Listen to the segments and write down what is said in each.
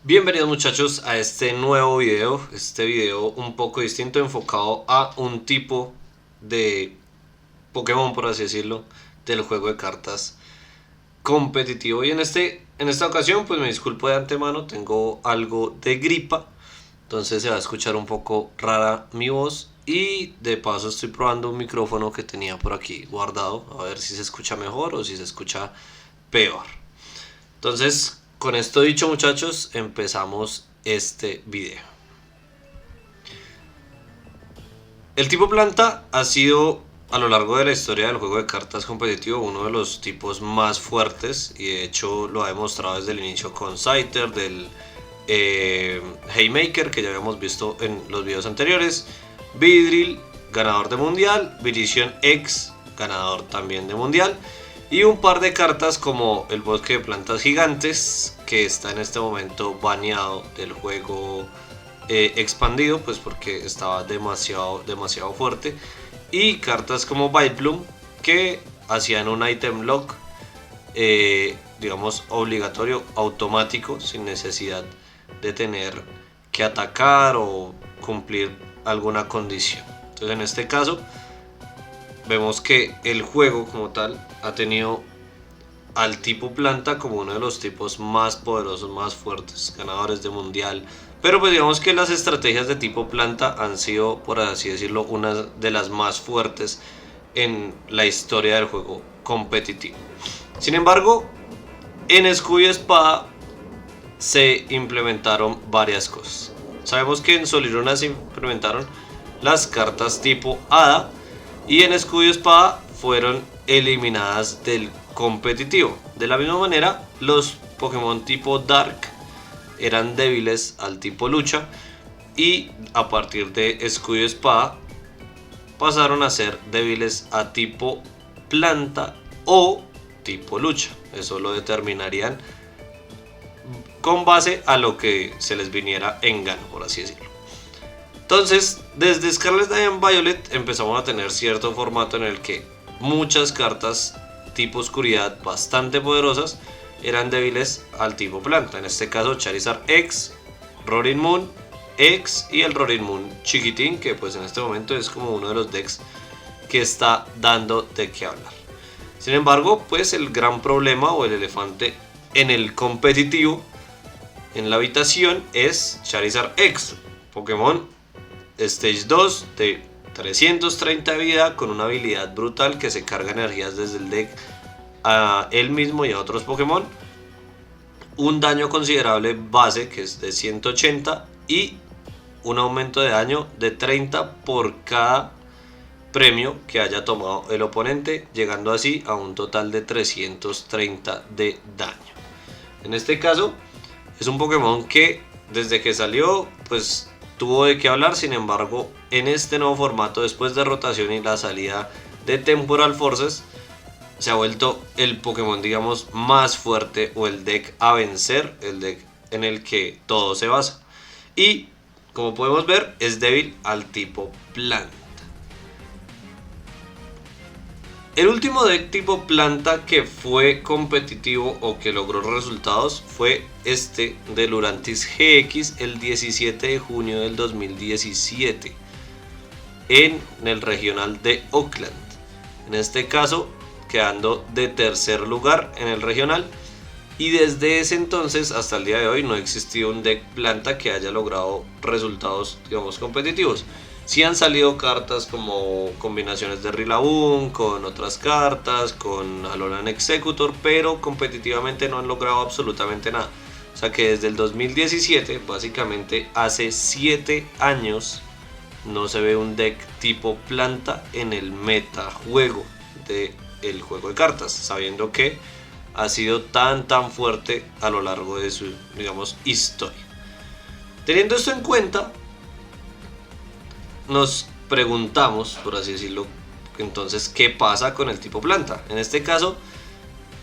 Bienvenidos muchachos a este nuevo video, un poco distinto enfocado a un tipo de Pokémon, por así decirlo, del juego de cartas competitivo. Y en esta ocasión pues me disculpo de antemano, tengo algo de gripa, entonces se va a escuchar un poco rara mi voz y de paso estoy probando un micrófono que tenía por aquí guardado, a ver si se escucha mejor o si se escucha peor. Entonces, con esto dicho muchachos, empezamos este video. El tipo planta ha sido a lo largo de la historia del juego de cartas competitivo uno de los tipos más fuertes y de hecho lo ha demostrado desde el inicio con Scyther, del Haymaker que ya habíamos visto en los videos anteriores, Vidril, ganador de mundial, Virizion X, ganador también de mundial, y un par de cartas como el bosque de plantas gigantes que está en este momento baneado del juego expandido, pues porque estaba demasiado fuerte, y cartas como Vileplume que hacían un item lock digamos obligatorio, automático, sin necesidad de tener que atacar o cumplir alguna condición. Entonces en este caso vemos que el juego como tal ha tenido al tipo planta como uno de los tipos más poderosos, más fuertes, ganadores de mundial. Pero pues digamos que las estrategias de tipo planta han sido, por así decirlo, una de las más fuertes en la historia del juego competitivo. Sin embargo, en Escudo y Espada se implementaron varias cosas. Sabemos que en Soliruna se implementaron las cartas tipo Hada y en Escudo y Espada fueron eliminadas del competitivo. De la misma manera, los Pokémon tipo Dark eran débiles al tipo lucha y a partir de Escudo y Espada pasaron a ser débiles a tipo planta o tipo lucha. Eso lo determinarían con base a lo que se les viniera en gano, por así decirlo. Entonces, desde Scarlet Diamond Violet empezamos a tener cierto formato en el que muchas cartas tipo oscuridad bastante poderosas eran débiles al tipo planta. En este caso Charizard X, Roaring Moon X y el Roaring Moon chiquitín, que pues en este momento es como uno de los decks que está dando de qué hablar. Sin embargo, pues el gran problema o el elefante en el competitivo en la habitación es Charizard X, Pokémon Stage 2 de 330 de vida con una habilidad brutal que se carga energías desde el deck a él mismo y a otros Pokémon, un daño considerable base que es de 180 y un aumento de daño de 30 por cada premio que haya tomado el oponente, llegando así a un total de 330 de daño. En este caso es un Pokémon que desde que salió pues tuvo de qué hablar. Sin embargo, en este nuevo formato, después de rotación y la salida de Temporal Forces, se ha vuelto el Pokémon, digamos, más fuerte o el deck a vencer, el deck en el que todo se basa. Y como podemos ver, es débil al tipo planta. El último deck tipo planta que fue competitivo o que logró resultados fue este de Lurantis GX el 17 de junio del 2017 en el regional de Oakland. En este caso quedando de tercer lugar en el regional, y desde ese entonces hasta el día de hoy no ha existido un deck planta que haya logrado resultados, digamos, competitivos. Sí han salido cartas como combinaciones de Rillaboom con otras cartas, con Alolan Executor, pero competitivamente no han logrado absolutamente nada. O sea que desde el 2017, básicamente hace 7 años, no se ve un deck tipo planta en el metajuego del juego de cartas, sabiendo que ha sido tan fuerte a lo largo de su, digamos, historia. Teniendo esto en cuenta, nos preguntamos, por así decirlo, entonces, ¿qué pasa con el tipo planta? En este caso,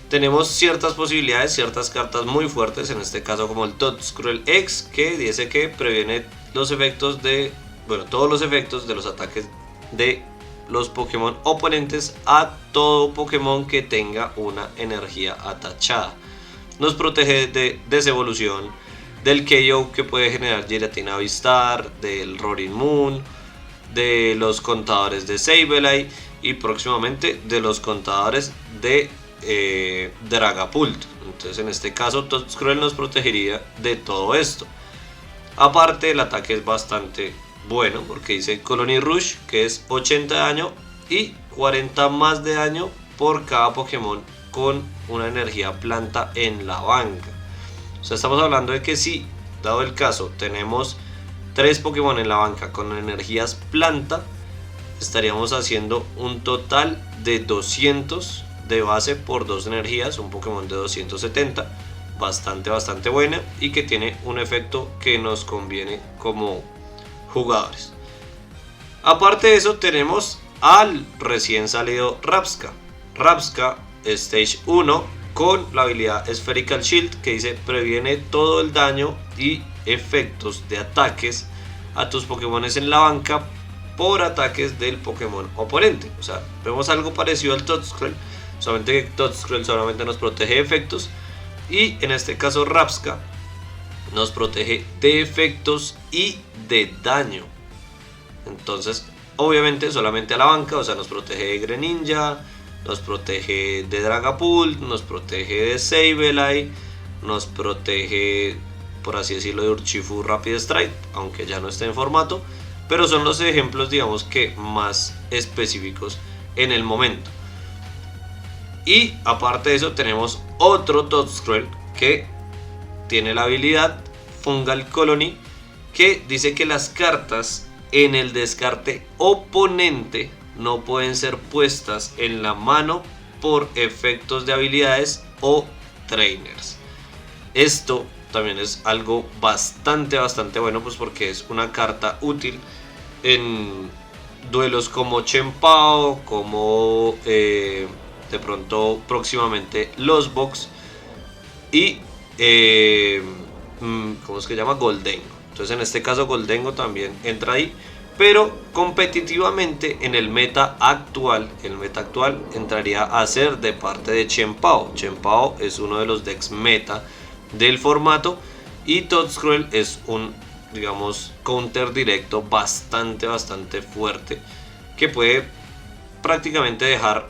tenemos ciertas posibilidades, ciertas cartas muy fuertes, en este caso como el Toxcruel X, que dice que previene los efectos de, bueno, todos los efectos de los ataques de los Pokémon oponentes a todo Pokémon que tenga una energía atachada. Nos protege de desevolución, del KO que puede generar Giratina Vistar, del Roaring Moon, de los contadores de Sableye y próximamente de los contadores de Dragapult. Entonces en este caso Toxcruel nos protegería de todo esto. Aparte el ataque es bastante bueno porque dice Colony Rush, que es 80 de daño y 40 más de daño por cada Pokémon con una energía planta en la banca. O sea, estamos hablando de que si, dado el caso, tenemos 3 Pokémon en la banca con energías planta, estaríamos haciendo un total de 200 de base por 2 energías, un Pokémon de 270, bastante buena y que tiene un efecto que nos conviene como jugadores. Aparte de eso tenemos al recién salido Rabsca Stage 1 con la habilidad Spherical Shield, que dice previene todo el daño y efectos de ataques a tus Pokémon en la banca por ataques del Pokémon oponente. O sea, vemos algo parecido al Toxcruel, solamente que Toxcruel solamente nos protege de efectos y en este caso Rabsca nos protege de efectos y de daño. Entonces obviamente solamente a la banca, o sea, nos protege de Greninja, nos protege de Dragapult, nos protege de Sableye, nos protege, por así decirlo, de Urshifu Rapid Strike, aunque ya no esté en formato, pero son los ejemplos, digamos, que más específicos en el momento. Y aparte de eso tenemos otro Toxcruel que tiene la habilidad Fungal Colony, que dice que las cartas en el descarte oponente no pueden ser puestas en la mano por efectos de habilidades o trainers. Esto también es algo bastante bueno, pues porque es una carta útil en duelos como Chien-Pao, como de pronto próximamente los Box y ¿cómo es que se llama? Goldengo. Entonces en este caso Goldengo también entra ahí, pero competitivamente en el meta actual entraría a ser de parte de Chien-Pao. Chien-Pao es uno de los decks meta del formato y Toxcruel es un, digamos, counter directo bastante fuerte que puede prácticamente dejar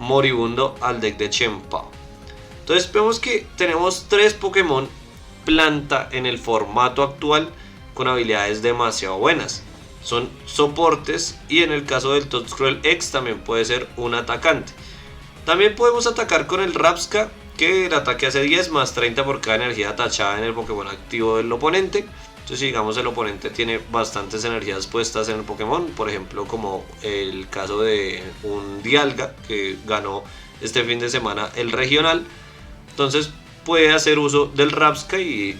moribundo al deck de Chien-Pao. Entonces vemos que tenemos 3 Pokémon planta en el formato actual con habilidades demasiado buenas. Son soportes y en el caso del Toxcruel X también puede ser un atacante. También podemos atacar con el Rabsca, que el ataque hace 10 más 30 por cada energía tachada en el Pokémon activo del oponente. Entonces, si digamos el oponente tiene bastantes energías puestas en el Pokémon, por ejemplo como el caso de un Dialga que ganó este fin de semana el regional, entonces puede hacer uso del Rabsca y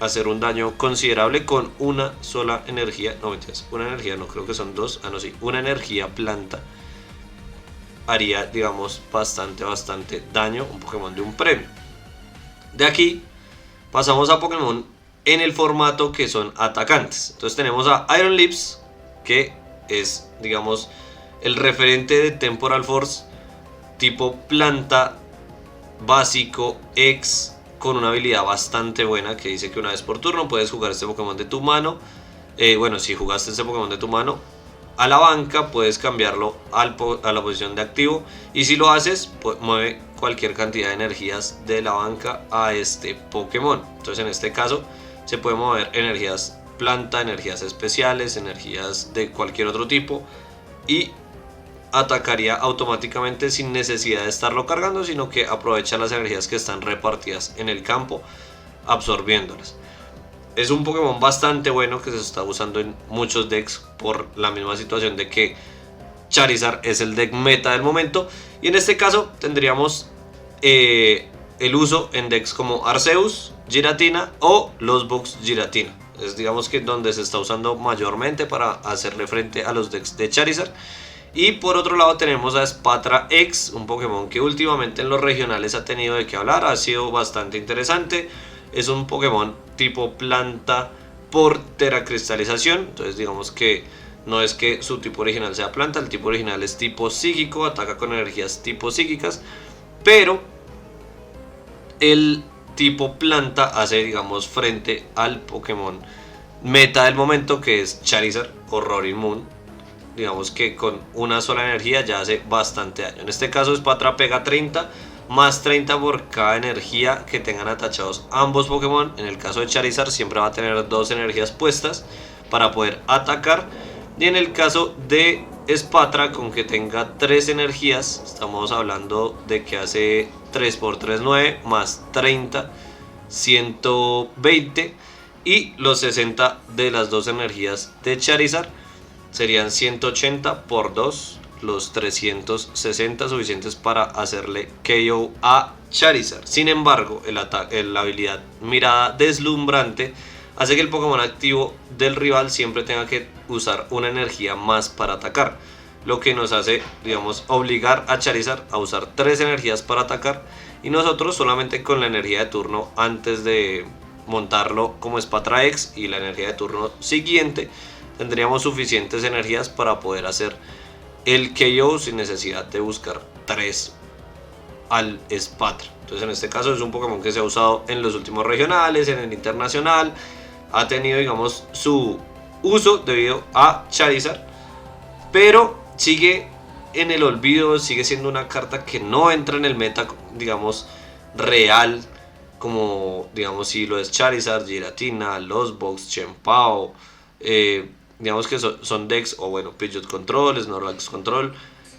hacer un daño considerable con una sola energía. No, mentiras, una energía, no creo que son 2. Ah, no, sí, una energía planta haría, digamos, bastante daño. Un Pokémon de un premio. De aquí pasamos a Pokémon en el formato que son atacantes. Entonces tenemos a Iron Lips, que es, digamos, el referente de Temporal Force tipo planta básico X, con una habilidad bastante buena que dice que una vez por turno puedes jugar este Pokémon de tu mano. Bueno, si jugaste este Pokémon de tu mano a la banca, puedes cambiarlo a la posición de activo, y si lo haces, mueve cualquier cantidad de energías de la banca a este Pokémon. Entonces en este caso se puede mover energías planta, energías especiales, energías de cualquier otro tipo, y atacaría automáticamente sin necesidad de estarlo cargando, sino que aprovecha las energías que están repartidas en el campo, absorbiéndolas. Es un Pokémon bastante bueno que se está usando en muchos decks por la misma situación de que Charizard es el deck meta del momento, y en este caso tendríamos el uso en decks como Arceus, Giratina o los Box Giratina. Es, digamos, que donde se está usando mayormente para hacerle frente a los decks de Charizard. Y por otro lado tenemos a Spatra X, un Pokémon que últimamente en los regionales ha tenido de qué hablar, ha sido bastante interesante. Es un Pokémon tipo planta por teracristalización, entonces digamos que no es que su tipo original sea planta, el tipo original es tipo psíquico, ataca con energías tipo psíquicas, pero el tipo planta hace, digamos, frente al Pokémon meta del momento, que es Charizard o Roaring Moon. Digamos que con una sola energía ya hace bastante daño. En este caso Spatra pega 30 más 30 por cada energía que tengan atachados ambos Pokémon. En el caso de Charizard siempre va a tener 2 energías puestas para poder atacar. Y en el caso de Spatra, con que tenga 3 energías, estamos hablando de que hace 3 por 3, 9 más 30, 120. Y los 60 de las 2 energías de Charizard serían 180 por 2, los 360 suficientes para hacerle KO a Charizard. Sin embargo, la habilidad Mirada Deslumbrante hace que el Pokémon activo del rival siempre tenga que usar una energía más para atacar, lo que nos hace, digamos, obligar a Charizard a usar 3 energías para atacar, y nosotros solamente con la energía de turno antes de montarlo como Spatra X y la energía de turno siguiente tendríamos suficientes energías para poder hacer el KO sin necesidad de buscar 3 al Spatra. Entonces en este caso es un Pokémon que se ha usado en los últimos regionales, en el internacional, ha tenido, digamos, su uso debido a Charizard, pero sigue en el olvido, sigue siendo una carta que no entra en el meta, digamos, real, como, digamos, si lo es Charizard, Giratina, Losbox, Chien-Pao, digamos que son decks, o bueno, Pidgeot Control, Snorlax Control.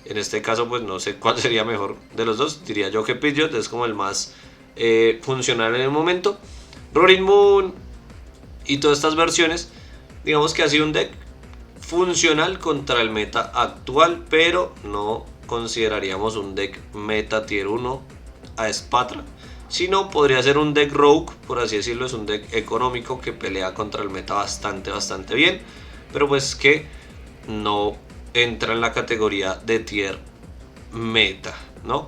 En este caso pues no sé cuál sería mejor de los dos, diría yo que Pidgeot es como el más funcional en el momento. Roaring Moon y todas estas versiones, digamos que ha sido un deck funcional contra el meta actual, pero no consideraríamos un deck meta tier 1 a Spatra, sino podría ser un deck rogue, por así decirlo. Es un deck económico que pelea contra el meta bastante bien, pero pues que no entra en la categoría de tier meta, ¿no?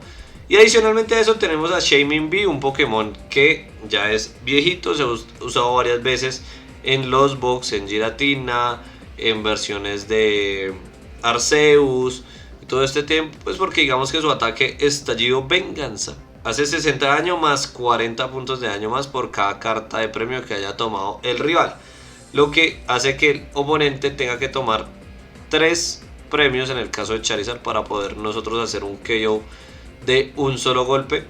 Y adicionalmente a eso tenemos a Shaymin B, un Pokémon que ya es viejito, se ha usado varias veces en los box, en Giratina, en versiones de Arceus y todo este tiempo, pues porque digamos que su ataque Estallido Venganza hace 60 de daño más 40 puntos de daño más por cada carta de premio que haya tomado el rival, lo que hace que el oponente tenga que tomar 3 premios en el caso de Charizard para poder nosotros hacer un KO de un solo golpe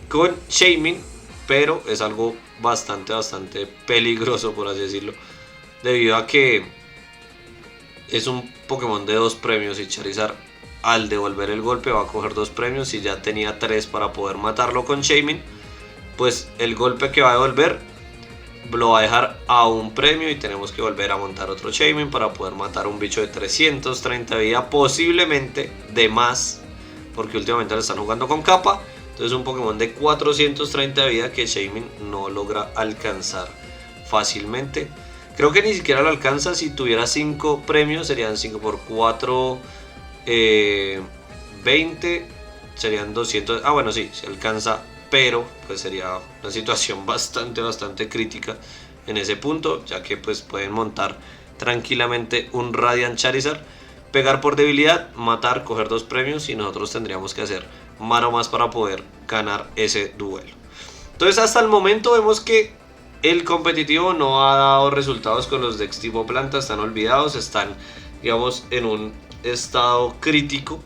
con Shaymin, pero es algo bastante peligroso, por así decirlo, debido a que es un Pokémon de 2 premios y Charizard al devolver el golpe va a coger 2 premios. Si ya tenía 3 para poder matarlo con Shaymin, pues el golpe que va a devolver lo va a dejar a un premio y tenemos que volver a montar otro Shaymin para poder matar un bicho de 330 de vida, posiblemente de más, porque últimamente lo están jugando con capa. Entonces un Pokémon de 430 de vida que Shaymin no logra alcanzar fácilmente. Creo que ni siquiera lo alcanza. Si tuviera 5 premios serían 5 por 4, 20, serían 200. Ah, bueno, sí, se alcanza, pero pues sería una situación bastante crítica en ese punto, ya que pues pueden montar tranquilamente un Radiant Charizard, pegar por debilidad, matar, coger 2 premios y nosotros tendríamos que hacer mano más para poder ganar ese duelo. Entonces hasta el momento vemos que el competitivo no ha dado resultados con los decks tipo planta, están olvidados, están, digamos, en un estado crítico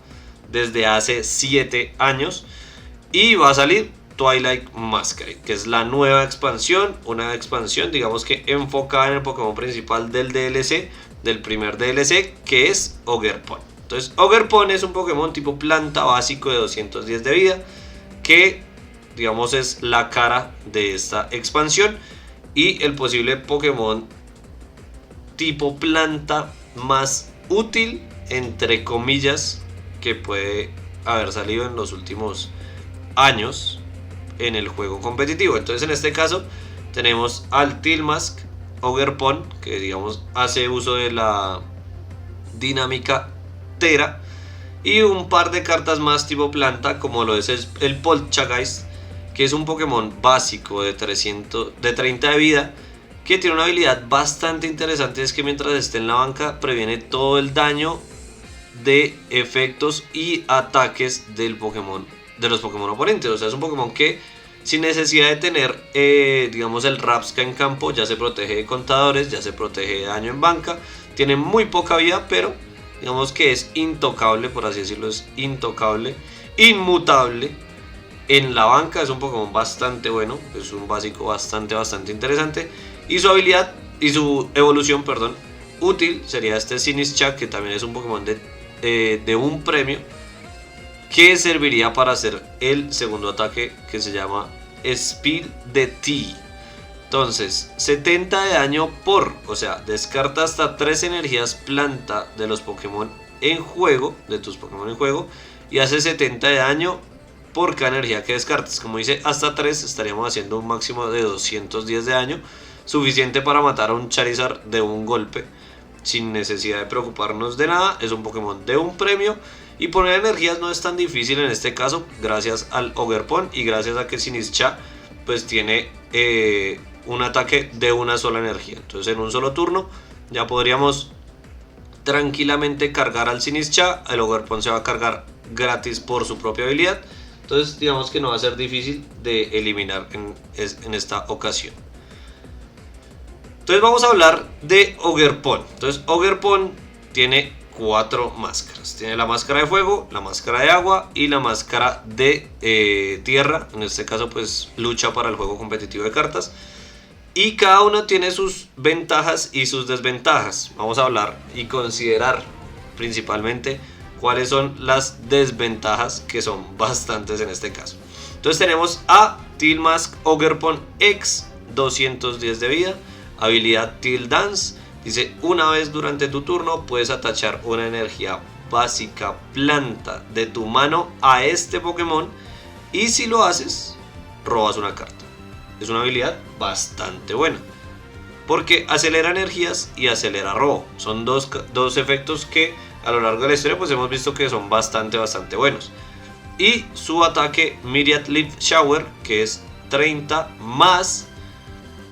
desde hace 7 años. Y va a salir Twilight Masquerade, que es la nueva expansión, una expansión, digamos, que enfocada en el Pokémon principal del DLC, del primer DLC, que es Ogerpon. Entonces Ogerpon es un Pokémon tipo planta básico de 210 de vida, que digamos es la cara de esta expansión y el posible Pokémon tipo planta más útil, entre comillas, que puede haber salido en los últimos años en el juego competitivo. Entonces en este caso tenemos al Tilmask Ogerpon, que digamos hace uso de la dinámica Tera, y un par de cartas más tipo planta, como lo es el Poltergeist, que es un Pokémon básico de 30 de vida, que tiene una habilidad bastante interesante, es que mientras esté en la banca previene todo el daño de efectos y ataques del Pokémon, de los Pokémon oponentes. O sea, es un Pokémon que sin necesidad de tener, digamos, el Rabska en campo. Ya se protege de contadores, ya se protege de daño en banca, tiene muy poca vida, pero digamos que es intocable, por así decirlo, es intocable, inmutable. En la banca es un Pokémon bastante bueno, es un básico bastante interesante. Y su habilidad, y su evolución, perdón, útil sería este Sinistcha, que también es un Pokémon de un premio, que serviría para hacer el segundo ataque, que se llama Speed de T. Entonces, 70 de daño o sea, descarta hasta 3 energías planta de los Pokémon en juego, de tus Pokémon en juego, y hace 70 de daño por cada energía que descartes. Como dice, hasta 3 estaríamos haciendo un máximo de 210 de daño, suficiente para matar a un Charizard de un golpe, sin necesidad de preocuparnos de nada. Es un Pokémon de un premio, y poner energías no es tan difícil en este caso, gracias al Ogerpon y gracias a que Sinistcha pues tiene un ataque de una sola energía. Entonces en un solo turno ya podríamos tranquilamente cargar al Sinistcha. El Ogerpon se va a cargar gratis por su propia habilidad, entonces digamos que no va a ser difícil de eliminar en esta ocasión. Entonces vamos a hablar de Ogerpon. Entonces Ogerpon tiene 4 máscaras. Tiene la máscara de fuego, la máscara de agua y la máscara de tierra. En este caso pues lucha para el juego competitivo de cartas. Y cada uno tiene sus ventajas y sus desventajas. Vamos a hablar y considerar principalmente cuáles son las desventajas, que son bastantes en este caso. Entonces tenemos a Tilmask Ogerpon X, 210 de vida, habilidad Till Dance. Dice, una vez durante tu turno puedes atachar una energía básica planta de tu mano a este Pokémon, y si lo haces, robas una carta. Es una habilidad bastante buena, porque acelera energías y acelera robo. Son dos efectos que a lo largo de la historia pues hemos visto que son bastante buenos. Y su ataque Myriad Leaf Shower, que es 30 más.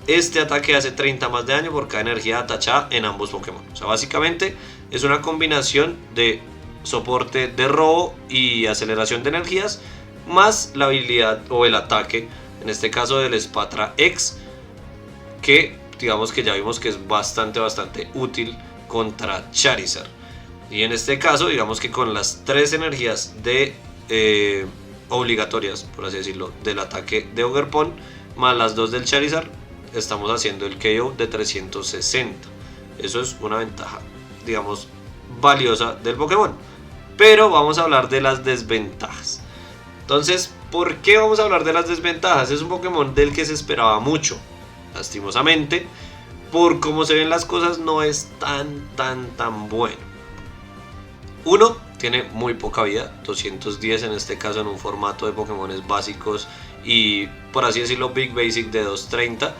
Este ataque hace 30 más de daño por cada energía atachada en ambos Pokémon. O sea, básicamente es una combinación de soporte de robo y aceleración de energías, más la habilidad o el ataque, en este caso del Spatra X, que digamos que ya vimos que es bastante útil contra Charizard. Y en este caso, digamos que con las 3 energías obligatorias, por así decirlo, del ataque de Ogerpon, más las 2 del Charizard, estamos haciendo el KO de 360. Eso es una ventaja, digamos, valiosa del Pokémon. Pero vamos a hablar de las desventajas. Entonces, ¿por qué vamos a hablar de las desventajas? Es un Pokémon del que se esperaba mucho. Lastimosamente, por cómo se ven las cosas, no es tan bueno. Uno, tiene muy poca vida, 210 en este caso, en un formato de Pokémones básicos y, por así decirlo, Big Basic de 230.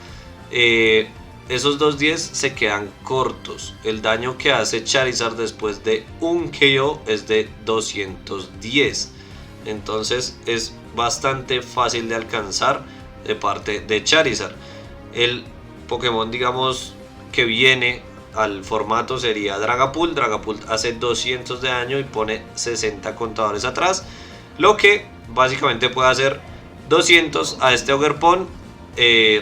Esos 210 se quedan cortos. El daño que hace Charizard después de un KO es de 210. Entonces es bastante fácil de alcanzar de parte de Charizard. El Pokémon, digamos, que viene al formato sería Dragapult. Dragapult hace 200 de daño y pone 60 contadores atrás, lo que básicamente puede hacer 200 a este Ogerpon,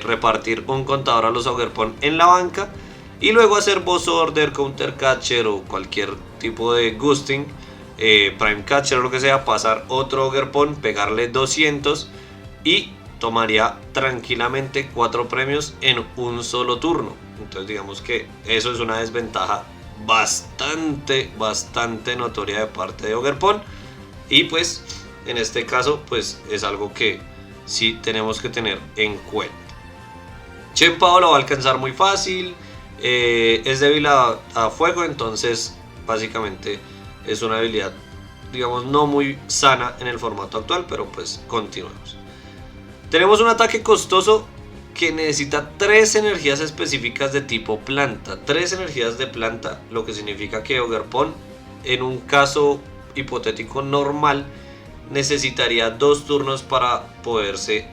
repartir un contador a los Ogerpon en la banca y luego hacer Boss Order, Counter Catcher o cualquier tipo de Gusting, Prime Catcher o lo que sea, pasar otro Ogerpon, pegarle 200 y tomaría tranquilamente 4 premios en un solo turno. Entonces digamos que eso es una desventaja bastante notoria de parte de Ogerpon, y pues en este caso pues es algo que sí tenemos que tener en cuenta. Chien-Pao lo va a alcanzar muy fácil, es débil a fuego, entonces básicamente es una habilidad, digamos, no muy sana en el formato actual, pero pues continuemos. Tenemos un ataque costoso que necesita 3 energías específicas de tipo planta. 3 energías de planta, lo que significa que Ogerpon, en un caso hipotético normal, necesitaría 2 turnos para poderse,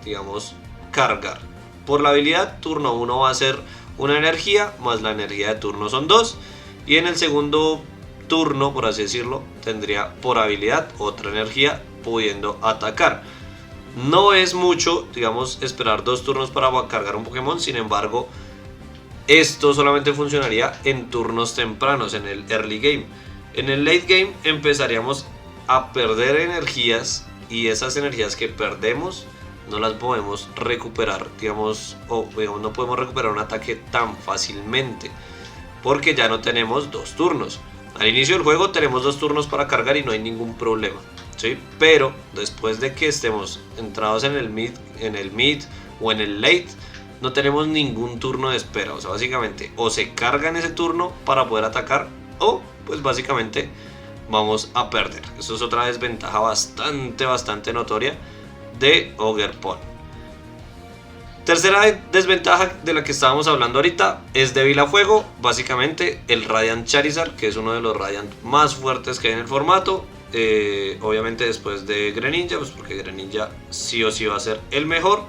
digamos, cargar. Por la habilidad, turno 1 va a ser una energía, más la energía de turno son 2. Y en el segundo turno, por así decirlo, tendría por habilidad otra energía pudiendo atacar. No es mucho, digamos, esperar 2 turnos para cargar un Pokémon. Sin embargo, esto solamente funcionaría en turnos tempranos, en el early game. En el late game empezaríamos a perder energías, y esas energías que perdemos no las podemos recuperar, digamos, o digamos, no podemos recuperar un ataque tan fácilmente, porque ya no tenemos 2 turnos. Al inicio del juego tenemos 2 turnos para cargar y no hay ningún problema, ¿sí? Pero después de que estemos entrados en el mid o en el late, no tenemos ningún turno de espera. O sea, básicamente o se carga en ese turno para poder atacar, o pues básicamente vamos a perder. Eso es otra desventaja bastante notoria de Ogerpon. Tercera desventaja de la que estábamos hablando ahorita: es débil a fuego. Básicamente el Radiant Charizard, que es uno de los Radiant más fuertes que hay en el formato, obviamente después de Greninja, pues porque Greninja sí o sí va a ser el mejor.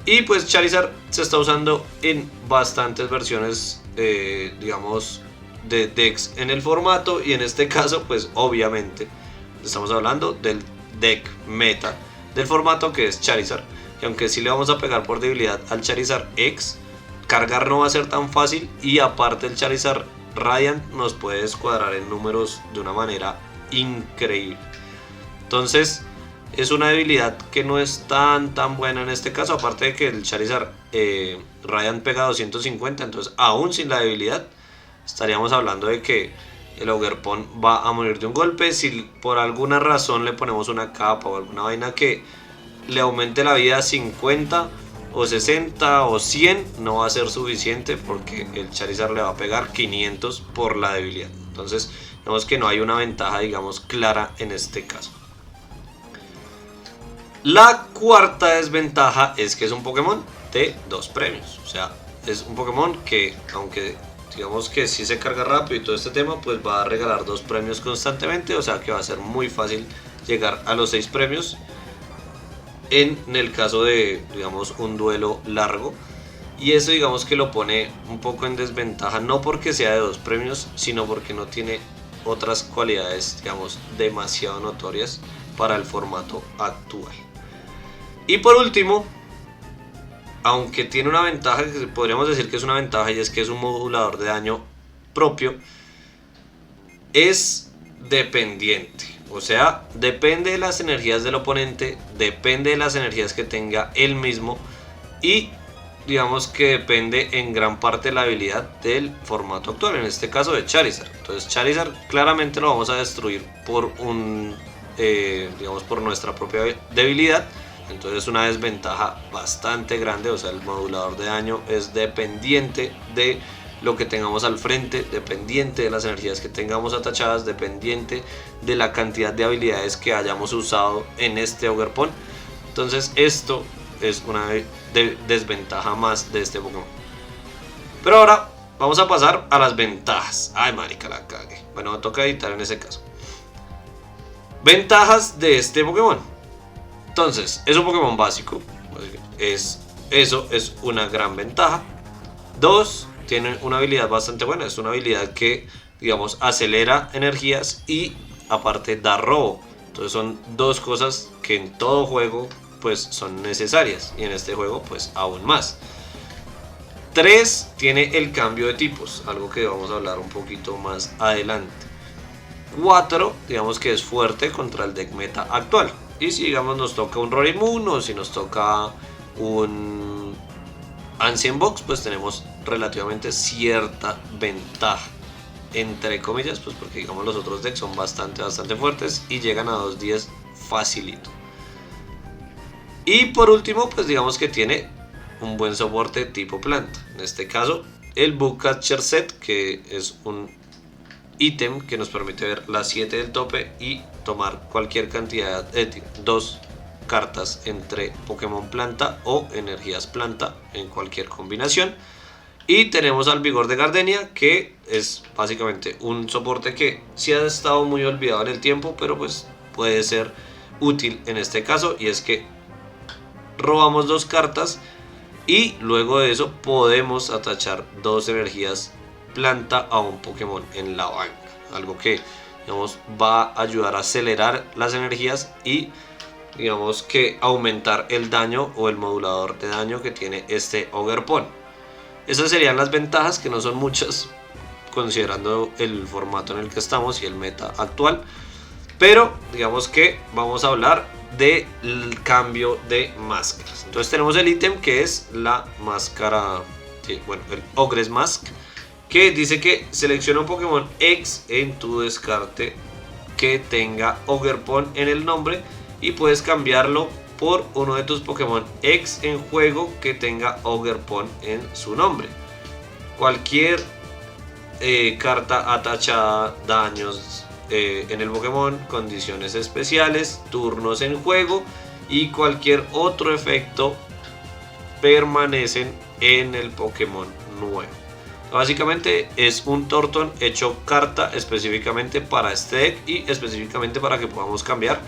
Y pues Charizard se está usando en bastantes versiones, digamos, de decks en el formato. Y en este caso, pues obviamente estamos hablando del deck meta del formato, que es Charizard. Y aunque sí le vamos a pegar por debilidad al Charizard X, cargar no va a ser tan fácil. Y aparte el Charizard Radiant nos puede descuadrar en números de una manera increíble. Entonces es una debilidad que no es tan buena en este caso. Aparte de que el Charizard Radiant pega 250, entonces aún sin la debilidad estaríamos hablando de que el Ogerpon va a morir de un golpe. Si por alguna razón le ponemos una capa o alguna vaina que le aumente la vida a 50 o 60 o 100, no va a ser suficiente, porque el Charizard le va a pegar 500 por la debilidad. Entonces vemos que no hay una ventaja, digamos, clara en este caso. La cuarta desventaja es que es un Pokémon de 2 premios. O sea, es un Pokémon que, aunque digamos que sí se carga rápido y todo este tema, pues va a regalar 2 premios constantemente. O sea que va a ser muy fácil llegar a los 6 premios en el caso de, digamos, un duelo largo. Y eso, digamos, que lo pone un poco en desventaja, no porque sea de 2 premios, sino porque no tiene otras cualidades, digamos, demasiado notorias para el formato actual. Y por último, aunque tiene una ventaja, que podríamos decir que es una ventaja, y es que es un modulador de daño propio, es dependiente. O sea, depende de las energías del oponente, depende de las energías que tenga él mismo, y digamos que depende en gran parte de la habilidad del formato actual, en este caso de Charizard. Entonces Charizard claramente lo vamos a destruir por digamos, por nuestra propia debilidad. Entonces es una desventaja bastante grande. O sea, el modulador de daño es dependiente de lo que tengamos al frente, dependiente de las energías que tengamos atachadas, dependiente de la cantidad de habilidades que hayamos usado en este Ogerpon. Entonces esto es una desventaja más de este Pokémon. Pero ahora vamos a pasar a las ventajas. Ay, marica, la cagué. Bueno, me toca editar en ese caso. Ventajas de este Pokémon. Entonces, es un Pokémon básico. Eso es una gran ventaja. 2, tiene una habilidad bastante buena. Es una habilidad que, digamos, acelera energías y aparte da robo. Entonces son 2 cosas que en todo juego pues son necesarias, y en este juego pues aún más. 3, tiene el cambio de tipos, algo que vamos a hablar un poquito más adelante. 4, digamos que es fuerte contra el deck meta actual. Y si, digamos, nos toca un Rorimun o si nos toca un Ancient Box, pues tenemos relativamente cierta ventaja, entre comillas, pues porque, digamos, los otros decks son bastante fuertes y llegan a 2-10 facilito. Y por último, pues digamos que tiene un buen soporte tipo planta. En este caso, el Bugcatcher Set, que es un ítem que nos permite ver las 7 del tope y tomar cualquier cantidad de 2 cartas entre Pokémon planta o energías planta en cualquier combinación. Y tenemos al Vigor de Gardenia, que es básicamente un soporte que sí ha estado muy olvidado en el tiempo, pero pues puede ser útil en este caso. Y es que robamos 2 cartas y luego de eso podemos atachar 2 energías planta a un Pokémon en la banca, algo que, digamos, va a ayudar a acelerar las energías y digamos que aumentar el daño o el modulador de daño que tiene este Ogerpon. Esas serían las ventajas, que no son muchas considerando el formato en el que estamos y el meta actual, pero digamos que vamos a hablar del cambio de máscaras. Entonces tenemos el ítem que es la máscara, sí, bueno, el Ogre's Mask, que dice que selecciona un Pokémon X en tu descarte que tenga Ogerpon en el nombre y puedes cambiarlo por uno de tus Pokémon X en juego que tenga Ogerpon en su nombre. Cualquier carta atachada, daños en el Pokémon, condiciones especiales, turnos en juego y cualquier otro efecto permanecen en el Pokémon nuevo. Básicamente es un Turton hecho carta específicamente para este deck y específicamente para que podamos cambiar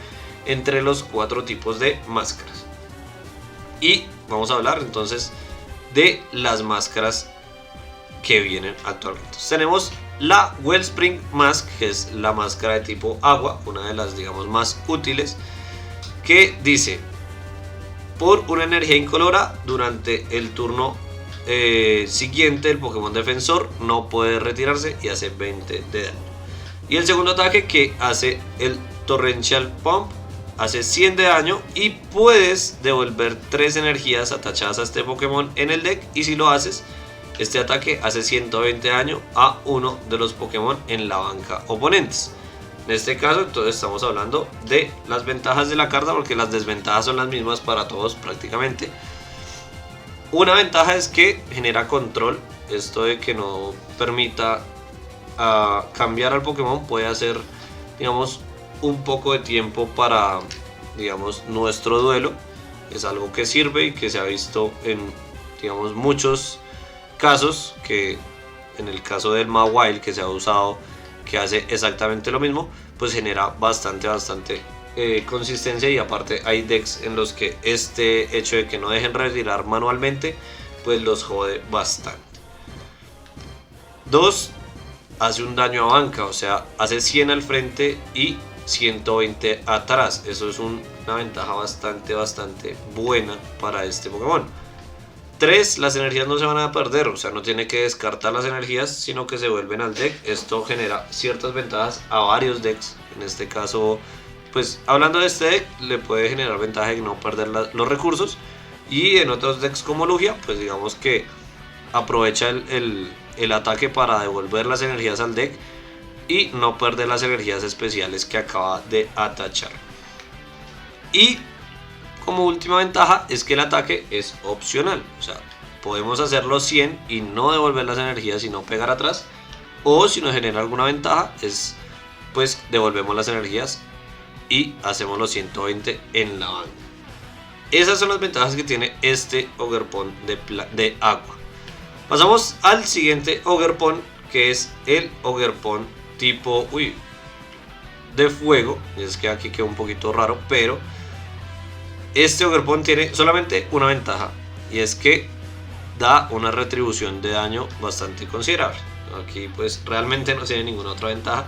entre los 4 tipos de máscaras. Y vamos a hablar entonces de las máscaras que vienen actualmente. Entonces, tenemos la Wellspring Mask, que es la máscara de tipo agua, una de las, digamos, más útiles, que dice: por una energía incolora durante el turno siguiente el Pokémon defensor no puede retirarse y hace 20 de daño. Y el segundo ataque, que hace el Torrential Pump, hace 100 de daño y puedes devolver 3 energías atachadas a este Pokémon en el deck, y si lo haces, este ataque hace 120 daño a uno de los Pokémon en la banca oponentes. En este caso entonces estamos hablando de las ventajas de la carta, porque las desventajas son las mismas para todos prácticamente. Una ventaja es que genera control, esto de que no permita cambiar al Pokémon puede hacer, digamos, un poco de tiempo para, digamos, nuestro duelo. Es algo que sirve y que se ha visto en, digamos, muchos casos, que en el caso del Mawile que se ha usado, que hace exactamente lo mismo, pues genera bastante consistencia, y aparte hay decks en los que este hecho de que no dejen retirar manualmente pues los jode bastante. 2, hace un daño a banca, o sea, hace 100 al frente y 120 atrás. Eso es una ventaja bastante buena para este Pokémon. 3, las energías no se van a perder, o sea, no tiene que descartar las energías, sino que se vuelven al deck. Esto genera ciertas ventajas a varios decks. En este caso, pues hablando de este deck, le puede generar ventaja de no perder los recursos. Y en otros decks como Lugia, pues digamos que aprovecha el ataque para devolver las energías al deck y no perder las energías especiales que acaba de atachar. Y como última ventaja es que el ataque es opcional, o sea, podemos hacerlo 100 y no devolver las energías y no pegar atrás, o si nos genera alguna ventaja es, pues devolvemos las energías y hacemos los 120 en la banda. Esas son las ventajas que tiene este Ogerpon de agua. Pasamos al siguiente Ogerpon, que es el Ogerpon tipo de fuego. Es que aquí queda un poquito raro, pero este Ogerpon tiene solamente una ventaja, y es que da una retribución de daño bastante considerable. Aquí pues realmente no tiene ninguna otra ventaja.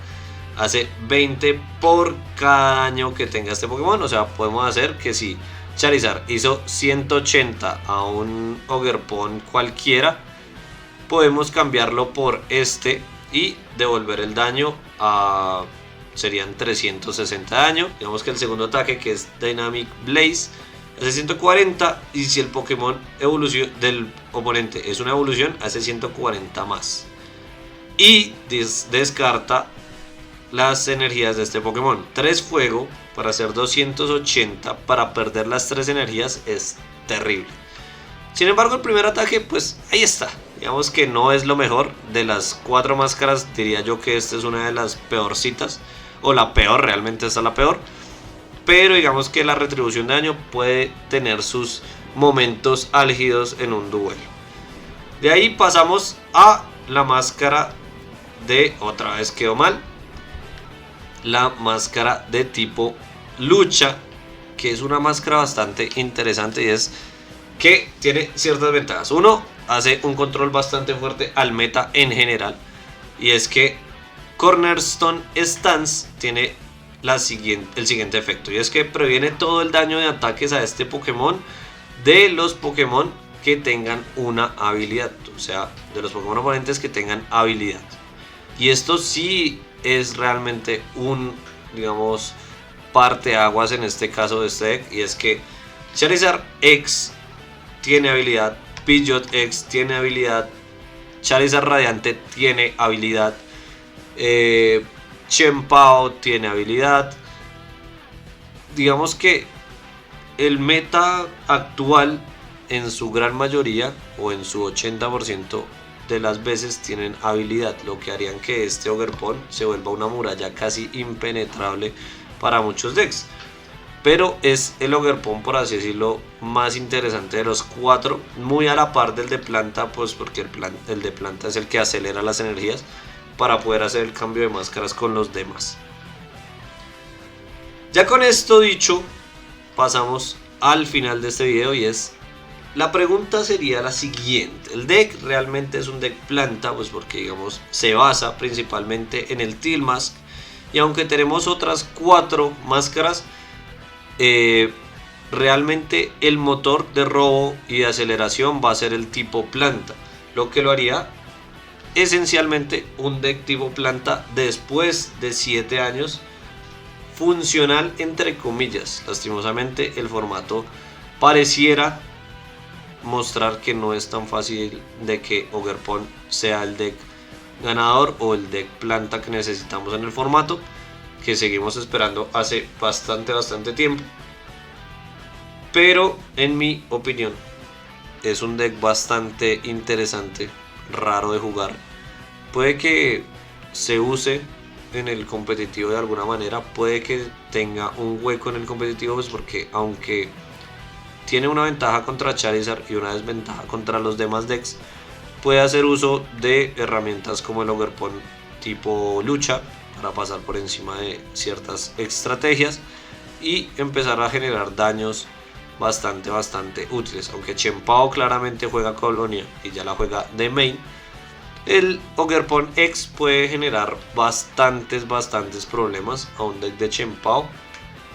Hace 20 por cada daño que tenga este Pokémon. O sea, podemos hacer que si Charizard hizo 180 a un Ogerpon cualquiera, podemos cambiarlo por este y devolver el daño a... serían 360 daño. Digamos que el segundo ataque, que es Dynamic Blaze, hace 140, y si el Pokémon del oponente es una evolución, hace 140 más. Y descarta las energías de este Pokémon. 3 fuego para hacer 280, para perder las 3 energías es terrible. Sin embargo, el primer ataque, pues ahí está. Digamos que no es lo mejor. De las 4 máscaras, diría yo que esta es una de las peorcitas, o la peor, realmente esta es la peor. Pero digamos que la retribución de daño puede tener sus momentos álgidos en un duelo. De ahí pasamos a la máscara de, otra vez quedó mal, la máscara de tipo lucha, que es una máscara bastante interesante, y es que tiene ciertas ventajas. Uno, hace un control bastante fuerte al meta en general, y es que Cornerstone Stance tiene el siguiente efecto, y es que previene todo el daño de ataques a este Pokémon de los Pokémon que tengan una habilidad, o sea, de los Pokémon oponentes que tengan habilidad. Y esto sí es realmente un, digamos, parteaguas en este caso de este deck, y es que Charizard X tiene habilidad, Pidgeot X tiene habilidad, Charizard Radiante tiene habilidad, Chien-Pao tiene habilidad. Digamos que el meta actual en su gran mayoría o en su 80% de las veces tienen habilidad, lo que harían que este Ogerpon se vuelva una muralla casi impenetrable para muchos decks. Pero es el Ogerpon, por así decirlo, más interesante de los 4, muy a la par del de planta, pues porque el de planta es el que acelera las energías para poder hacer el cambio de máscaras con los demás. Ya con esto dicho, pasamos al final de este video, y es, la pregunta sería la siguiente: ¿el deck realmente es un deck planta? Pues porque, digamos, se basa principalmente en el Steel Mask, y aunque tenemos otras 4 máscaras, realmente el motor de robo y de aceleración va a ser el tipo planta, lo que lo haría esencialmente un deck tipo planta después de 7 años funcional, entre comillas. Lastimosamente el formato pareciera mostrar que no es tan fácil de que Ogerpon sea el deck ganador o el deck planta que necesitamos en el formato, que seguimos esperando hace bastante tiempo. Pero en mi opinión es un deck bastante interesante, raro de jugar. Puede que se use en el competitivo de alguna manera, puede que tenga un hueco en el competitivo, pues porque aunque tiene una ventaja contra Charizard y una desventaja contra los demás decks, puede hacer uso de herramientas como el Ogerpon tipo lucha para pasar por encima de ciertas estrategias y empezar a generar daños bastante útiles. Aunque Chien-Pao claramente juega Colonia y ya la juega de main, el Ogerpon X puede generar bastantes problemas a un deck de Chien-Pao,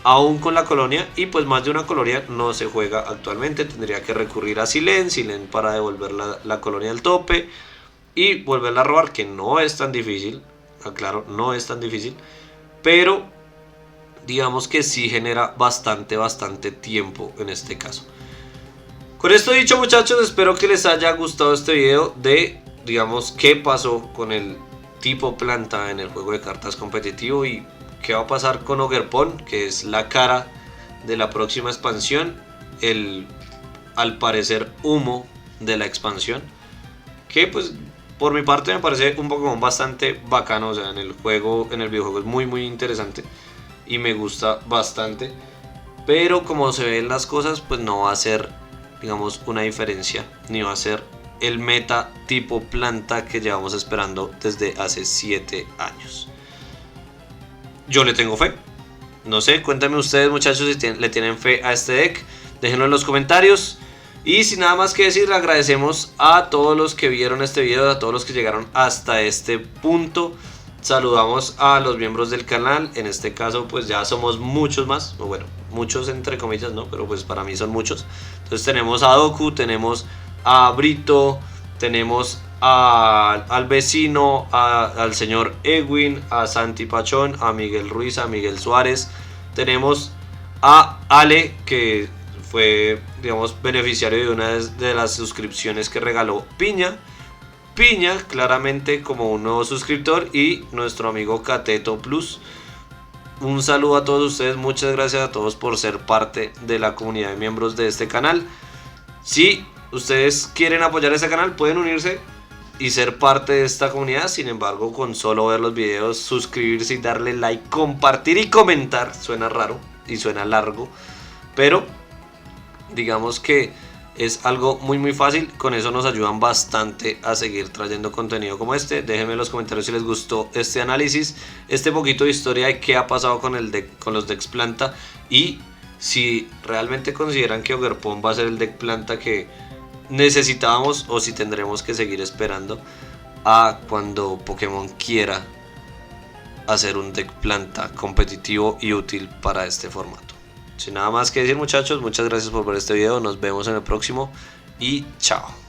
aún con la Colonia, y pues más de una Colonia no se juega actualmente. Tendría que recurrir a Silen para devolver la Colonia al tope y volverla a robar, que no es tan difícil, aclaro, no es tan difícil, pero digamos que sí genera bastante tiempo en este caso. Con esto dicho, muchachos, espero que les haya gustado este video de, digamos, qué pasó con el tipo planta en el juego de cartas competitivo y qué va a pasar con Ogerpon, que es la cara de la próxima expansión, el, al parecer, humo de la expansión, que pues por mi parte me parece un Pokémon bastante bacano. O sea, en el juego, en el videojuego es muy interesante y me gusta bastante, pero como se ven las cosas, pues no va a ser, digamos, una diferencia, ni va a ser el meta tipo planta que llevamos esperando desde hace 7 años. Yo le tengo fe, no sé, cuéntame ustedes, muchachos, si le tienen fe a este deck, déjenlo en los comentarios. Y sin nada más que decir, agradecemos a todos los que vieron este video, a todos los que llegaron hasta este punto. Saludamos a los miembros del canal, en este caso pues ya somos muchos más, o bueno, muchos entre comillas, ¿no? Pero pues para mí son muchos. Entonces tenemos a Doku, tenemos a Brito, tenemos al vecino, al señor Edwin, a Santi Pachón, a Miguel Ruiz, a Miguel Suárez. Tenemos a Ale, que fue, digamos, beneficiario de una de las suscripciones que regaló Piña, claramente como un nuevo suscriptor, y nuestro amigo Cateto Plus. Un saludo a todos ustedes, muchas gracias a todos por ser parte de la comunidad de miembros de este canal. Si ustedes quieren apoyar este canal, pueden unirse y ser parte de esta comunidad. Sin embargo, con solo ver los videos, suscribirse y darle like, compartir y comentar, suena raro y suena largo, pero digamos que es algo muy fácil. Con eso nos ayudan bastante a seguir trayendo contenido como este. Déjenme en los comentarios si les gustó este análisis, este poquito de historia de qué ha pasado con el deck, con los decks planta, y si realmente consideran que Ogerpon va a ser el deck planta que necesitábamos, o si tendremos que seguir esperando a cuando Pokémon quiera hacer un deck planta competitivo y útil para este formato. Sin nada más que decir, muchachos, muchas gracias por ver este video, nos vemos en el próximo y chao.